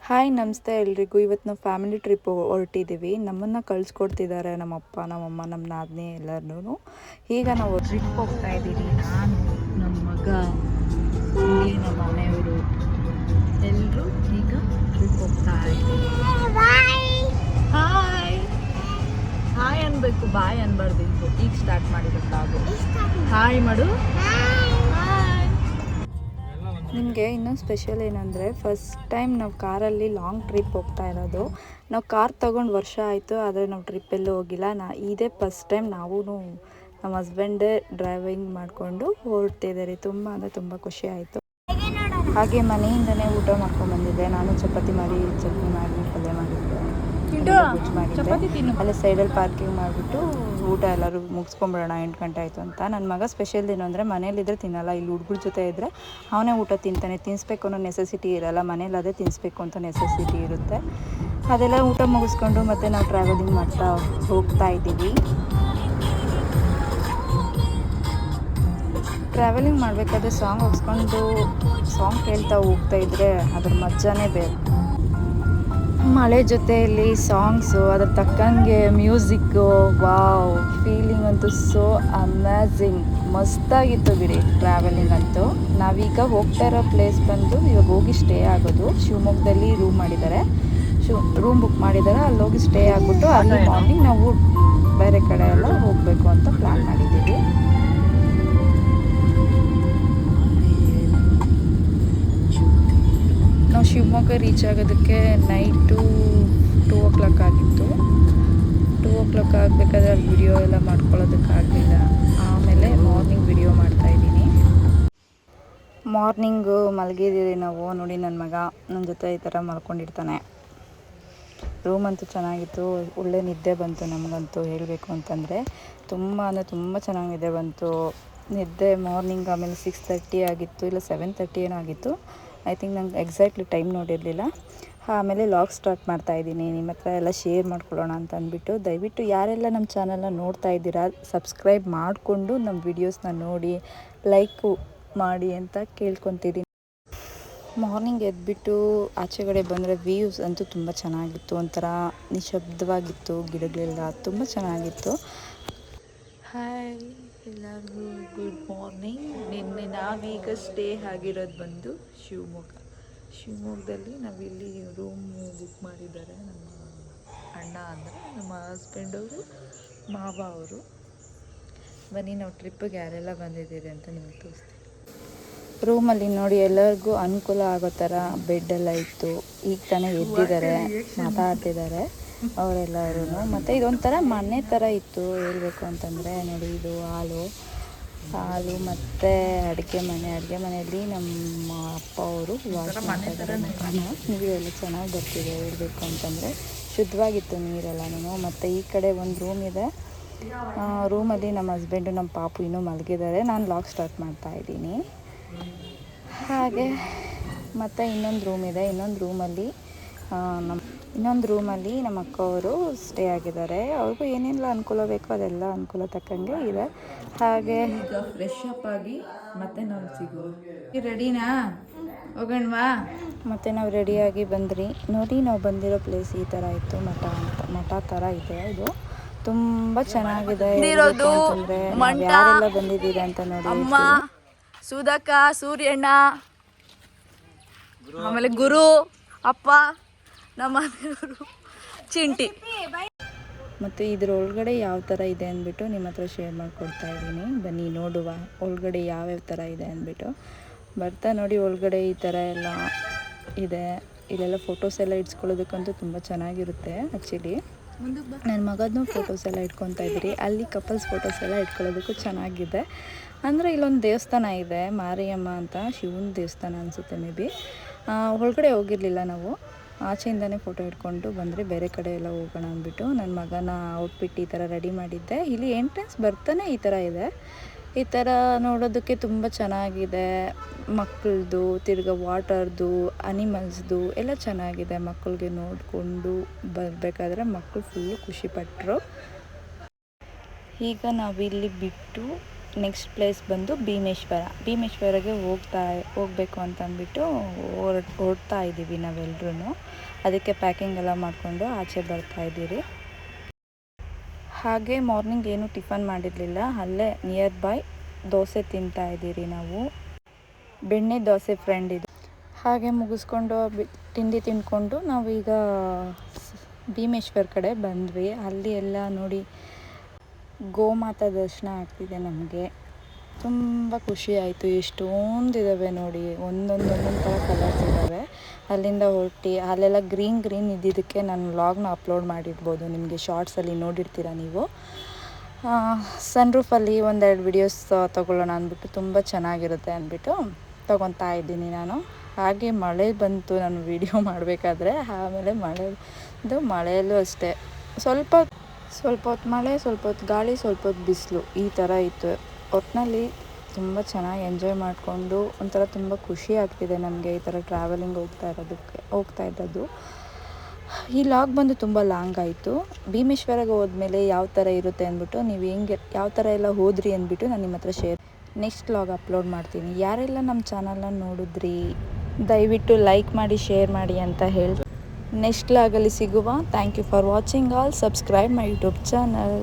Hi ನಮಸ್ತೆ ಎಲ್ರಿಗೂ. ಇವತ್ತು ನಾವು ಫ್ಯಾಮಿಲಿ ಟ್ರಿಪ್ ಹೊರಟಿದ್ದೀವಿ. ನಮ್ಮನ್ನು ಕಳಿಸ್ಕೊಡ್ತಿದ್ದಾರೆ ನಮ್ಮಪ್ಪ ನಮ್ಮಮ್ಮ ನಮ್ಮ ನಾದಿನಿ ಎಲ್ಲರೂ. ಈಗ ನಾವು ಟ್ರಿಪ್ ಹೋಗ್ತಾ ಇದ್ದೀವಿ. ನಾನು ನಮ್ಮ ಮಗ ಇಲ್ಲಿ ನಮ್ಮ ಮನೆಯವರು ಎಲ್ಲರೂ ಈಗ ಟ್ರಿಪ್ ಹೋಗ್ತಾ ಇದ್ದೀವಿ. ಹಾಯ್ ಹಾಯ್ ಅನ್ಬೇಕು, ಬಾಯ್ ಅನ್ಬಾರ್ದು. ಈಗ ಸ್ಟಾರ್ಟ್ ಮಾಡಿರೋದು. ಹಾಯ್ ಮಾಡು. ನಿಮಗೆ ಇನ್ನೊಂದು ಸ್ಪೆಷಲ್ ಏನಂದರೆ, ಫಸ್ಟ್ ಟೈಮ್ ನಾವು ಕಾರಲ್ಲಿ ಲಾಂಗ್ ಟ್ರಿಪ್ ಹೋಗ್ತಾ ಇರೋದು. ನಾವು ಕಾರ್ ತೊಗೊಂಡು ವರ್ಷ ಆಯಿತು, ಆದರೆ ನಾವು ಟ್ರಿಪ್ಪೆಲ್ಲೂ ಹೋಗಿಲ್ಲ. ಇದೇ ಫಸ್ಟ್ ಟೈಮ್ ನಾವು ನಮ್ಮ ಹಸ್ಬೆಂಡೇ ಡ್ರೈವಿಂಗ್ ಮಾಡಿಕೊಂಡು ಹೊರಡ್ತಿದ್ದಾರೆ. ತುಂಬ ಅಂದರೆ ತುಂಬ ಖುಷಿ ಆಯಿತು. ಹಾಗೆ ಮನೆಯಿಂದನೇ ಊಟ ಮಾಡ್ಕೊಂಡು ಬಂದಿದ್ದೆ. ನಾನು ಚಪಾತಿ ಮಾಡಿ, ಚಟ್ನಿ ಮಾಡಿ, ಪಲ್ಯ ಮಾಡಿದ್ದೆ, ಗೊಜ್ಜು ಮಾಡಿದ್ದೆ. ಅಲ್ಲೇ ಸೈಡಲ್ಲಿ ಪಾರ್ಕಿಂಗ್ ಮಾಡಿಬಿಟ್ಟು ಊಟ ಎಲ್ಲರೂ ಮುಗಿಸ್ಕೊಂಬಿಡೋಣ, 8 ಗಂಟೆ ಆಯಿತು ಅಂತ. ನನ್ನ ಮಗ ಸ್ಪೆಷಲ್ ಏನು ಅಂದರೆ, ಮನೇಲಿದ್ದರೆ ತಿನ್ನಲ್ಲ, ಇಲ್ಲಿ ಹುಡುಗ್ರ ಜೊತೆ ಇದ್ದರೆ ಅವನೇ ಊಟ ತಿಂತಾನೆ. ತಿನ್ನಿಸ್ಬೇಕು ಅನ್ನೋ ನೆಸೆಸಿಟಿ ಇರೋಲ್ಲ, ಮನೇಲಿ ಅದೇ ತಿನ್ನಿಸ್ಬೇಕು ಅಂತ ನೆಸೆಸಿಟಿ ಇರುತ್ತೆ. ಅದೆಲ್ಲ ಊಟ ಮುಗಿಸ್ಕೊಂಡು ಮತ್ತೆ ನಾವು ಟ್ರಾವೆಲಿಂಗ್ ಮಾಡ್ತಾ ಹೋಗ್ತಾ ಇದ್ದೀವಿ. ಟ್ರಾವೆಲಿಂಗ್ ಮಾಡಬೇಕಾದ್ರೆ ಸಾಂಗ್ ಹಾಕ್ಸ್ಕೊಂಡು ಸಾಂಗ್ ಕೇಳ್ತಾ ಹೋಗ್ತಾ ಇದ್ದರೆ ಅದ್ರ ಮಜಾನೇ ಬೇರೆ. ಮಳೆ ಜೊತೆಯಲ್ಲಿ ಸಾಂಗ್ಸು, ಅದ್ರ ತಕ್ಕಂಗೆ ಮ್ಯೂಸಿಕ್ಕು, ವಾವ್, ಫೀಲಿಂಗ್ ಅಂತೂ ಸೋ ಅಮೇಝಿಂಗ್, ಮಸ್ತಾಗಿತ್ತು ಬಿಡಿ ಟ್ರಾವೆಲಿಂಗ್ ಅಂತೂ. ನಾವೀಗ ಹೋಗ್ತಾ ಇರೋ ಪ್ಲೇಸ್ ಬಂದು ಇವಾಗ ಹೋಗಿ ಸ್ಟೇ ಆಗೋದು. ಶಿವಮೊಗ್ಗದಲ್ಲಿ ರೂಮ್ ಬುಕ್ ಮಾಡಿದ್ದಾರೆ. ಅಲ್ಲಿ ಹೋಗಿ ಸ್ಟೇ ಆಗಿಬಿಟ್ಟು ಅಲ್ಲಿ ಮಾರ್ನಿಂಗ್ ನಾವು ಬೇರೆ ಕಡೆ ಎಲ್ಲ ಹೋಗಬೇಕು ಅಂತ ಪ್ಲ್ಯಾನ್ ಮಾಡಿದ್ದೀವಿ. ನಾವು ಶಿವಮೊಗ್ಗ ರೀಚ್ ಆಗೋದಕ್ಕೆ ನೈಟು 2 o'clock ಆಗಿತ್ತು. 2 o'clock ಆಗಬೇಕಾದ್ರೆ ಅಲ್ಲಿ ವಿಡಿಯೋ ಎಲ್ಲ ಮಾಡ್ಕೊಳ್ಳೋದಕ್ಕಾಗಲಿಲ್ಲ. ಆಮೇಲೆ ಮಾರ್ನಿಂಗ್ ವಿಡಿಯೋ ಮಾಡ್ತಾಯಿದ್ದೀನಿ. ಮಾರ್ನಿಂಗು ಮಲಗಿದ್ದೀವಿ ನಾವು. ನೋಡಿ, ನನ್ನ ಮಗ ನನ್ನ ಜೊತೆ ಈ ಥರ ಮಲ್ಕೊಂಡಿರ್ತಾನೆ. ರೂಮ್ ಅಂತೂ ಚೆನ್ನಾಗಿತ್ತು, ಒಳ್ಳೆ ನಿದ್ದೆ ಬಂತು ನಮಗಂತೂ. ಹೇಳಬೇಕು ಅಂತಂದರೆ ತುಂಬ ಅಂದರೆ ತುಂಬ ಚೆನ್ನಾಗಿ ನಿದ್ದೆ ಬಂತು. ನಿದ್ದೆ ಮಾರ್ನಿಂಗ್ ಆಮೇಲೆ 6:30 ಆಗಿತ್ತು, ಇಲ್ಲ 7:30 ಏನೋ ಆಗಿತ್ತು. ಐ ಥಿಂಕ್ ನಂಗೆ ಎಕ್ಸಾಕ್ಟ್ಲಿ ಟೈಮ್ ನೋಡಿರಲಿಲ್ಲ. ಆಮೇಲೆ ಲಾಗ್ ಸ್ಟಾರ್ಟ್ ಮಾಡ್ತಾಯಿದ್ದೀನಿ. ನಿಮ್ಮ ಹತ್ರ ಎಲ್ಲ ಶೇರ್ ಮಾಡ್ಕೊಳ್ಳೋಣ ಅಂತ ಅಂದ್ಬಿಟ್ಟು, ದಯವಿಟ್ಟು ಯಾರೆಲ್ಲ ನಮ್ಮ ಚಾನಲ್ನ ನೋಡ್ತಾ ಇದ್ದೀರಾ, ಸಬ್ಸ್ಕ್ರೈಬ್ ಮಾಡಿಕೊಂಡು ನಮ್ಮ ವಿಡಿಯೋಸ್ನ ನೋಡಿ ಲೈಕು ಮಾಡಿ ಅಂತ ಕೇಳ್ಕೊತಿದ್ದೀನಿ. ಮಾರ್ನಿಂಗ್ ಎದ್ಬಿಟ್ಟು ಆಚೆಗಡೆ ಬಂದರೆ ವ್ಯೂಸ್ ಅಂತೂ ತುಂಬ ಚೆನ್ನಾಗಿತ್ತು. ಒಂಥರ ನಿಶಬ್ದವಾಗಿತ್ತು, ಗಿಡಗಳೆಲ್ಲ ತುಂಬ ಚೆನ್ನಾಗಿತ್ತು. ಹಾಯ್ ಎಲ್ಲರಿಗೂ, ಗುಡ್ ಮಾರ್ನಿಂಗ್. ನಿನ್ನೆ ನಾವೀಗ ಸ್ಟೇ ಆಗಿರೋದು ಬಂದು ಶಿವಮೊಗ್ಗದಲ್ಲಿ ನಾವಿಲ್ಲಿ ರೂಮು ಬುಕ್ ಮಾಡಿದ್ದಾರೆ ನಮ್ಮ ಅಣ್ಣ, ಅಂದರೆ ನಮ್ಮ ಹಸ್ಬೆಂಡವರು, ಮಾವ ಅವರು. ಬನ್ನಿ ನಾವು ಟ್ರಿಪ್ಪಿಗೆ ಯಾರೆಲ್ಲ ಬಂದಿದ್ದೀರಿ ಅಂತ ನಿಮಗೆ ತೋರಿಸ್ತೀನಿ. ರೂಮಲ್ಲಿ ನೋಡಿ, ಎಲ್ಲರಿಗೂ ಅನುಕೂಲ ಆಗೋ ಥರ ಬೆಡ್ಡೆಲ್ಲ ಇತ್ತು. ಈಗ ತಾನೇ ಎದ್ದಿದ್ದಾರೆ, ಮಾತಾಡ್ತಿದ್ದಾರೆ ಅವರೆಲ್ಲರೂ. ಮತ್ತು ಇದೊಂಥರ ಮನೆ ಥರ ಇತ್ತು ಹೇಳಬೇಕು ಅಂತಂದರೆ. ನೋಡಿ, ಇದು ಹಾಲು ಮತ್ತು ಅಡುಗೆ ಮನೆಯಲ್ಲಿ ನಮ್ಮ ಅಪ್ಪ ಅವರು ವಾಶ್ ಮಾಡ್ತಾಯಿದ್ದಾರೆ ಮುಖನ. ನೀರು ಎಲ್ಲ ಚೆನ್ನಾಗಿ ಬರ್ತಿದೆ ಹೇಳಬೇಕು ಅಂತಂದರೆ. ಶುದ್ಧವಾಗಿತ್ತು ನೀರೆಲ್ಲನೂ. ಮತ್ತು ಈ ಕಡೆ ಒಂದು ರೂಮ್ ಇದೆ. ರೂಮಲ್ಲಿ ನಮ್ಮ ಹಸ್ಬೆಂಡು, ನಮ್ಮ ಪಾಪು ಇನ್ನೂ ಮಲಗಿದ್ದಾರೆ. ನಾನು ಲಾಗ್ ಸ್ಟಾರ್ಟ್ ಮಾಡ್ತಾಯಿದ್ದೀನಿ. ಹಾಗೆ ಮತ್ತು ಇನ್ನೊಂದು ರೂಮ್ ಇದೆ. ಇನ್ನೊಂದು ರೂಮಲ್ಲಿ ನಮ್ಮ ಅಕ್ಕವರು ಸ್ಟೇ ಆಗಿದ್ದಾರೆ. ಅವ್ರಿಗೂ ಏನೆಲ್ಲ ಅನುಕೂಲ ಬೇಕೋ ಅದೆಲ್ಲ ಅನುಕೂಲ ತಕ್ಕಂಗೆ ಇದೆ. ಹಾಗೆ ಈಗ ಫ್ರೆಶ್ ಅಪ್ ಆಗಿ ಮತ್ತೆ ನಾವು ಸಿಗೋದು. ರೆಡಿನಾ, ಹೋಗೋಣವಾ? ಮತ್ತು ನಾವು ರೆಡಿಯಾಗಿ ಬಂದ್ರಿ. ನೋಡಿ, ನಾವು ಬಂದಿರೋ ಪ್ಲೇಸ್ ಈ ಥರ ಇತ್ತು. ಮಠ ಥರ ಇದೆ. ಇದು ತುಂಬ ಚೆನ್ನಾಗಿದೆ. ಅಂತಂದರೆ ಯಾರೆಲ್ಲ ಬಂದಿದ್ದೀರಾ ಅಂತ ನೋಡಿ. ಅಮ್ಮ, ಸುಧಾಕ, ಸೂರ್ಯಣ್ಣ, ಆಮೇಲೆ ಗುರು, ಅಪ್ಪ, ನಮ್ಮ ಮನೆಯವರು, ಚಿಂಟಿ. ಮತ್ತು ಇದ್ರ ಒಳಗಡೆ ಯಾವ ಥರ ಇದೆ ಅಂದ್ಬಿಟ್ಟು ನಿಮ್ಮ ಹತ್ರ ಶೇರ್ ಮಾಡಿಕೊಡ್ತಾ ಇದ್ದೀನಿ. ಬನ್ನಿ ನೋಡುವ ಒಳಗಡೆ ಯಾವ್ಯಾವ ಥರ ಇದೆ ಅಂದ್ಬಿಟ್ಟು. ಬರ್ತಾ ನೋಡಿ, ಒಳಗಡೆ ಈ ಥರ ಎಲ್ಲ ಇದೆ. ಇಲ್ಲೆಲ್ಲ ಫೋಟೋಸ್ ಎಲ್ಲ ಇಡ್ಸ್ಕೊಳ್ಳೋದಕ್ಕಂತೂ ತುಂಬ ಚೆನ್ನಾಗಿರುತ್ತೆ. ಆ್ಯಕ್ಚುಲಿ ನನ್ನ ಮಗದೂ ಫೋಟೋಸ್ ಎಲ್ಲ ಇಟ್ಕೊತಾ ಇದ್ರಿ. ಅಲ್ಲಿ ಕಪಲ್ಸ್ ಫೋಟೋಸ್ ಎಲ್ಲ ಇಟ್ಕೊಳ್ಳೋದಕ್ಕೂ ಚೆನ್ನಾಗಿದೆ. ಅಂದರೆ ಇಲ್ಲೊಂದು ದೇವಸ್ಥಾನ ಇದೆ, ಮಾರಿಯಮ್ಮ ಅಂತ, ಶಿವನ ದೇವಸ್ಥಾನ ಅನಿಸುತ್ತೆ ಮೇ ಬಿ. ಒಳಗಡೆ ಹೋಗಿರಲಿಲ್ಲ ನಾವು, ಆಚೆಯಿಂದನೇ ಫೋಟೋ ಇಟ್ಕೊಂಡು ಬಂದರೆ ಬೇರೆ ಕಡೆ ಎಲ್ಲ ಹೋಗೋಣ ಅಂದ್ಬಿಟ್ಟು. ನನ್ನ ಮಗನ ಔಟ್ಫಿಟ್ ಈ ಥರ ರೆಡಿ ಮಾಡಿದ್ದೆ. ಇಲ್ಲಿ ಎಂಟ್ರೆನ್ಸ್ ಬರ್ತಾನೆ ಈ ಥರ ಇದೆ. ಈ ಥರ ನೋಡೋದಕ್ಕೆ ತುಂಬ ಚೆನ್ನಾಗಿದೆ. ಮಕ್ಕಳದು, ತಿರ್ಗಾ ವಾಟರ್ದು, ಅನಿಮಲ್ಸ್ದು ಎಲ್ಲ ಚೆನ್ನಾಗಿದೆ. ಮಕ್ಕಳಿಗೆ ನೋಡಿಕೊಂಡು ಬರಬೇಕಾದ್ರೆ ಮಕ್ಕಳು ಫುಲ್ಲು ಖುಷಿಪಟ್ಟರು. ಈಗ ನಾವಿಲ್ಲಿ ಬಿಟ್ಟು ನೆಕ್ಸ್ಟ್ ಪ್ಲೇಸ್ ಬಂದು ಭೀಮೇಶ್ವರಗೆ ಹೋಗಬೇಕು ಅಂತ ಅಂದ್ಬಿಟ್ಟು ಹೊರಡ್ತಾ ಇದ್ದೀವಿ ನಾವೆಲ್ಲರೂ. ಅದಕ್ಕೆ ಪ್ಯಾಕಿಂಗ್ ಎಲ್ಲ ಮಾಡಿಕೊಂಡು ಆಚೆ ಬರ್ತಾ ಇದ್ದೀರಿ. ಹಾಗೆ ಮಾರ್ನಿಂಗ್ ಏನು ಟಿಫನ್ ಮಾಡಿರಲಿಲ್ಲ, ಅಲ್ಲೇ ನಿಯರ್ ಬೈ ದೋಸೆ ತಿಂತಾ ಇದ್ದೀರಿ ನಾವು. ಬೆಣ್ಣೆ ದೋಸೆ ಫ್ರೆಂಡ್ ಇದು. ಹಾಗೆ ಮುಗಿಸ್ಕೊಂಡು ತಿಂಡಿ ತಿಂದ್ಕೊಂಡು ನಾವೀಗ ಭೀಮೇಶ್ವರ ಕಡೆ ಬಂದ್ವಿ. ಅಲ್ಲಿ ಎಲ್ಲ ನೋಡಿ ಗೋಮಾತಾ ದರ್ಶನ ಆಗ್ತಿದೆ ನಮಗೆ. ತುಂಬ ಖುಷಿ ಆಯಿತು. ಎಷ್ಟೊಂದಿದ್ದಾವೆ ನೋಡಿ, ಒಂದೊಂದು ಥರ ಕಲರ್ಸ್ ಇದ್ದಾವೆ. ಅಲ್ಲಿಂದ ಹೊರಟಿ ಅಲ್ಲೆಲ್ಲ ಗ್ರೀನ್ ಇದ್ದಿದ್ದಕ್ಕೆ ನಾನು ವ್ಲಾಗ್ನ ಅಪ್ಲೋಡ್ ಮಾಡಿರ್ಬೋದು, ನಿಮಗೆ ಶಾರ್ಟ್ಸಲ್ಲಿ ನೋಡಿರ್ತೀರ ನೀವು. ಸನ್ ರೂಫಲ್ಲಿ ಒಂದೆರಡು ವಿಡಿಯೋಸ್ ತೊಗೊಳ್ಳೋಣ ಅಂದ್ಬಿಟ್ಟು, ತುಂಬ ಚೆನ್ನಾಗಿರುತ್ತೆ ಅಂದ್ಬಿಟ್ಟು ತೊಗೊತಾ ಇದ್ದೀನಿ ನಾನು. ಹಾಗೆ ಮಳೆ ಬಂತು ನಾನು ವಿಡಿಯೋ ಮಾಡಬೇಕಾದ್ರೆ. ಆಮೇಲೆ ಮಳೆಯಲ್ಲೂ ಅಷ್ಟೇ ಸ್ವಲ್ಪ ಹೊತ್ತು ಮಳೆ, ಸ್ವಲ್ಪ ಹೊತ್ತು ಗಾಳಿ, ಸ್ವಲ್ಪ ಹೊತ್ತು ಬಿಸಿಲು, ಈ ಥರ ಇತ್ತು. ಒಟ್ಟಿನಲ್ಲಿ ತುಂಬ ಚೆನ್ನಾಗಿ ಎಂಜಾಯ್ ಮಾಡಿಕೊಂಡು ಒಂಥರ ತುಂಬ ಖುಷಿ ಆಗ್ತಿದೆ ನಮಗೆ ಈ ಥರ ಟ್ರಾವೆಲಿಂಗ್ ಹೋಗ್ತಾ ಇದ್ದದ್ದು. ಈ ಲಾಗ್ ಬಂದು ತುಂಬ ಲಾಂಗ್ ಆಯಿತು. ಭೀಮೇಶ್ವರಗೆ ಹೋದ್ಮೇಲೆ ಯಾವ ಥರ ಇರುತ್ತೆ ಅಂದ್ಬಿಟ್ಟು, ನೀವು ಯಾವ ಥರ ಎಲ್ಲ ಹೋದ್ರಿ ಅಂದ್ಬಿಟ್ಟು ನಾನು ನಿಮ್ಮ ಹತ್ರ ನೆಕ್ಸ್ಟ್ ಲಾಗ್ ಅಪ್ಲೋಡ್ ಮಾಡ್ತೀನಿ. ಯಾರೆಲ್ಲ ನಮ್ಮ ಚಾನಲ್ನ ನೋಡಿದ್ರಿ ದಯವಿಟ್ಟು ಲೈಕ್ ಮಾಡಿ, ಶೇರ್ ಮಾಡಿ ಅಂತ ಹೇಳಿ ನೆಕ್ಸ್ಟ್ ಲಾಗಲ್ಲಿ ಸಿಗುವ. Thank you for watching all. Subscribe my YouTube channel.